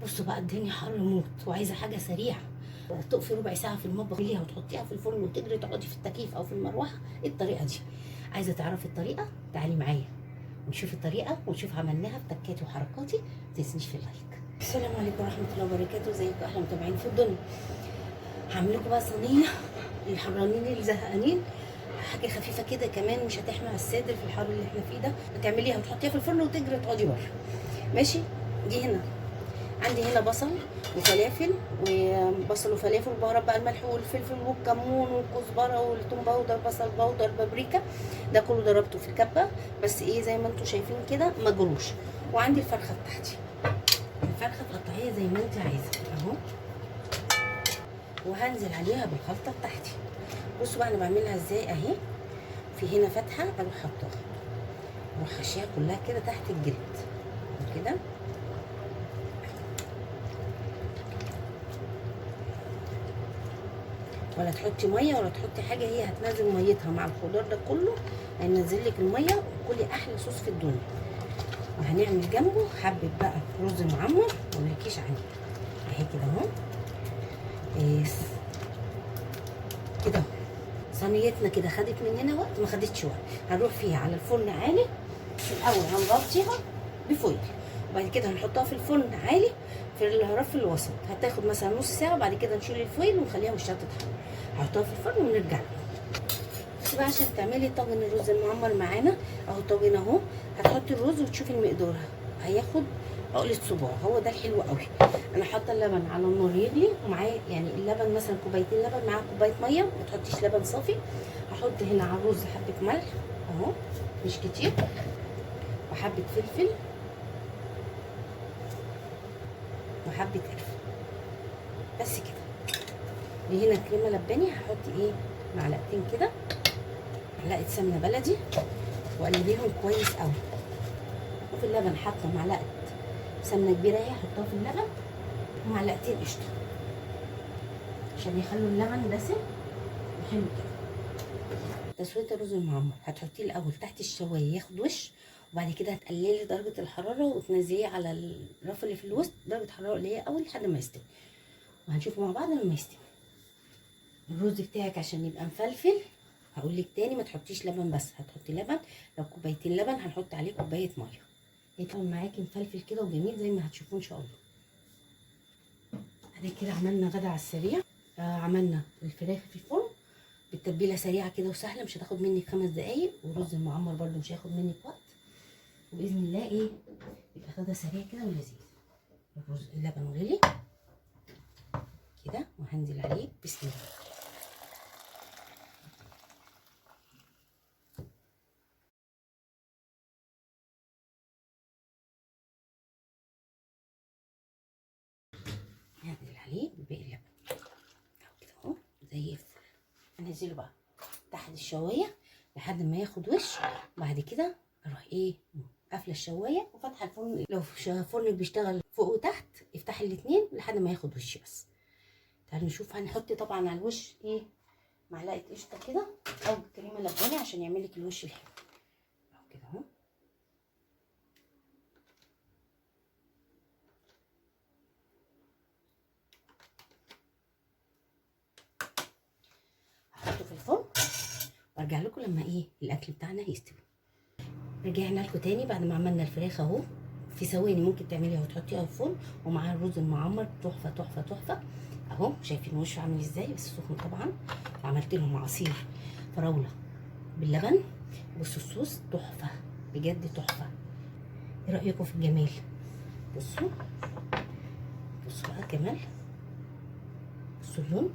بصوا بقى الدنيا حر موت وعايزه حاجه سريعه، تقفي ربع ساعه في المطبخ ليها وتحطيها في الفرن وتجري تقعدي في التكييف او في المروحه. الطريقه دي عايزه تعرفي الطريقه؟ تعالي معايا ونشوف الطريقه ونشوف عملناها بتكاتي وحركاتي. ما تنسيش في اللايك. السلام عليكم ورحمه الله وبركاته، ازيكم احلى متابعين في الدنيا. هعمل لكم بقى صينيه للحرانين اللي زهقانين، حاجه خفيفه كده كمان مش هتحمي على الصدر في الحر اللي احنا فيه ده. هتعمليها وتحطيها في الفرن وتجري تقعدي بره. ماشي. دي هنا عندي هنا بصل وفلافل، وبصل وفلافل وبهارات بقى، الملح والفلفل والكمون والكزبره والثوم باودر، بصل باودر، بابريكا. ده كله ضربته في الكبه، بس ايه زي ما انتم شايفين كده مجروش. وعندي الفرخه بتاعتي، الفرخه تقطعيها زي ما انت عايزه اهو، وهنزل عليها بالخلطه بتاعتي. بصوا بقى انا بعملها ازاي اهي. في هنا فتحه اروح حطاها، اروح حاشيها كلها كده تحت الجلد كده. ولا تحطي ميه ولا تحطي حاجه، هي هتنزل ميتها مع الخضار ده كله، هينزل لك الميه وكلي احلى صوص في الدنيا. وهنعمل جنبه حبه بقى رز معمر ما اقولكيش عليه اهي كده اهو. كده اهو صينيتنا كده خدت مننا وقت، ما خدتش وقت. هنروح فيها على الفرن عالي. الاول هنغطيها بفويل، وبعد كده هنحطها في الفرن عالي في الرف الوسط. هتاخد مثلا نص ساعه، وبعد كده نشيل الفويل ونخليها وشها تتحمر. هحطها في الفرن ونرجع لكم. بس بقى عشان تعملي طاجن الرز المعمر معانا اهو، الطاجن اهو. هتحطي الرز وتشوفي المقدار، هياخد عقله صباع، هو ده الحلو قوي. انا حاطه اللبن على النار يغلي، ومعايا يعني اللبن مثلا كوبايتين لبن مع كوبايه ميه، ما تحطيش لبن صافي. هحط هنا على الرز حبه ملح اهو مش كتير، وحبه فلفل وحبه قرفه، بس كده. دي هنا كريمه لباني، هحط ايه معلقتين كده، معلقه سمنه بلدي، واقلبيهم كويس قوي. وفي اللبن حاطه معلقه سمنه كبيره اهي، هحطها في اللبن، ومعلقتين قشطه عشان يخلوا اللبن دسم وحلو كده. تسويه الرز المعمر هتحطيه الاول تحت الشوايه ياخد وش، وبعد كده هتقللي درجه الحراره وتنزليه على الرف اللي في الوسط درجه حراره قليله قوي لحد ما يستوي. وهنشوفه مع بعض لما يستوي. الرز بتاعك عشان يبقى مفلفل هقول لك تاني، ما تحطيش لبن بس، هتحطي لبن. لو كوبايتين لبن هنحط عليه كوبايه ميه، يطلع معاكي مفلفل كده وجميل زي ما هتشوفوه ان شاء الله. ادي كده عملنا غدا على السريع. عملنا الفراخ في الفرن بالتتبيله سريعه كده وسهله، مش هتاخد منك 5 دقايق. والرز المعمر برده مش هياخد منك وقت، وباذن الله ايه يبقى غدا سريع كده ولذيذ. الرز اللبن غلي كده، وهنزل عليه بسم الله. هنزل عليه بباقي اللبن كده اهو زي الفل. هنزله بقى تحت الشوايه لحد ما ياخد وش، وبعد كده اروح ايه قافله الشوايه وفاتحه الفرن. لو فرنك بيشتغل فوق وتحت افتحي الاثنين لحد ما ياخد وش بس. تعالوا نشوف. هنحط طبعا على الوش ايه معلقه قشطه كده او كريمه لباني عشان يعمل لك الوش الحلو اهو كده اهو. هحطه في الفرن وارجع لكم لما ايه الاكل بتاعنا يستوي. رجعنا لكم تاني بعد ما عملنا الفراخ اهو. في ثواني ممكن تعمليها وتحطيها في الفرن، ومعاها الرز المعمر تحفه تحفه تحفه اهو. شايفين وشه عامل ازاي بس سخن طبعا. وعملت لهم عصير فراوله باللبن. بصوا الصوص تحفه بجد تحفه. ايه رايكم في الجمال؟ بصوا بصوا بقى كمان، بصوا اللون.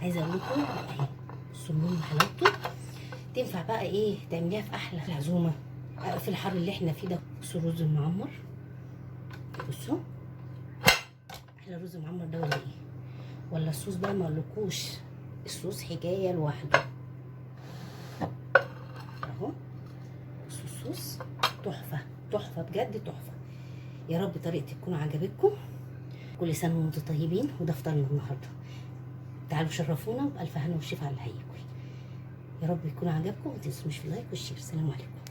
عايزه اقول لكم اهي بصوا اللون وحلاوته. تنفع بقى ايه تعمليها في احلى عزومه في الحر اللي احنا فيه ده. بصوا الرز المعمر، بصوا احلى رز معمر ده ولا ايه؟ ولا الصوص بقى ما اقولكوش، الصوص حكايه لوحده اهو. بصوا الصوص تحفه تحفه بجد تحفه. يا رب طريقتي تكون عجبتكم. كل سنه وانتم طيبين، وده فطارنا النهارده. تعالوا شرفونا وبألف هنا وشفا على اللي هياكل. يا رب يكون عجبكم، وما تنسوش في اللايك والشير. السلام عليكم.